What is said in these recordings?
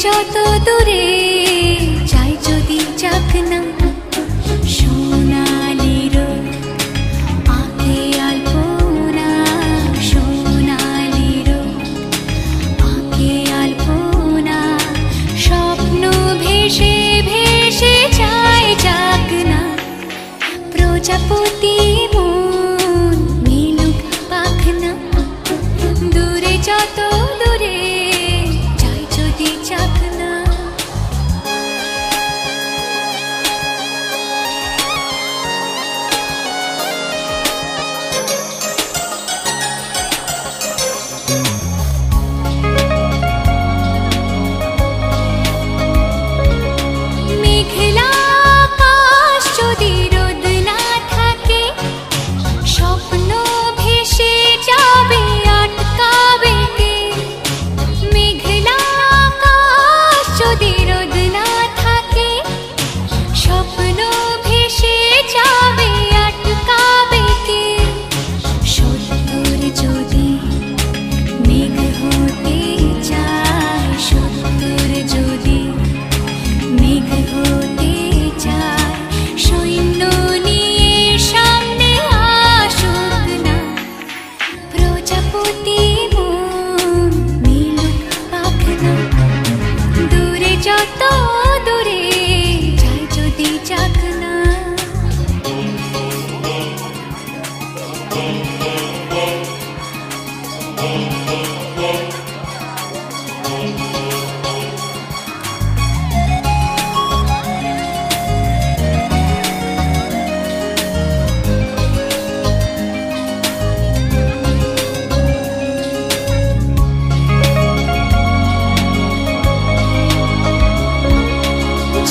যত দূরে যাই যদি যাক না সোনালি রোদ আঁকে আলপনা, সোনালি রোদ আঁকে আলপনা, স্বপ্ন ভেসে ভেসে যায় যাক না প্রজাপতি মন মিলুক পাখনা, দূরে যত দূরে যাই যদি যাক না। মেঘলা আকাশ যদি রোদ না থাকে, স্বপ্ন ভেসে যাবে আটকাবে কে? মেঘলা আকাশ যদি রোদ না থাকে, স্বপ্ন ভেসে যাবে আটকাবে কে? সত্তর যদি মেঘ হতে চায়, সত্তর যদি মেঘ হতে চায়, সৈন্য নিয়ে সামনে আসুক না প্রজাপতি মন মিলুক পাখনা, দূরে যত দূরে যাই যদি যাক না।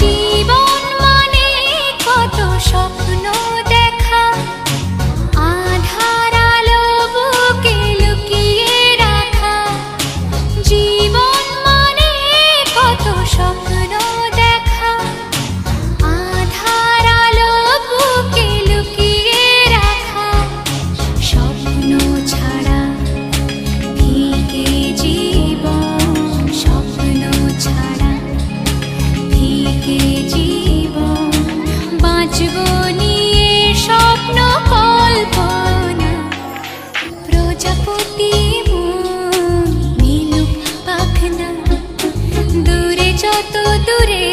জীবন মানে কত স্বপ্ন দেখা, আধার আলো বুকে লুকিয়ে রাখা। জীবন মানে কত স্বপ্ন দেখা, আধার আলো বুকে লুকিয়ে রাখা। স্বপ্ন ছাড়া ফিকে জীবন, স্বপ্ন ছাড়া ফিকে জীবন, বাঁচব নিয়ে স্বপ্ন কল্পনা প্রজাপতি মন মিলুক পাখনা, দূরে যত দূরে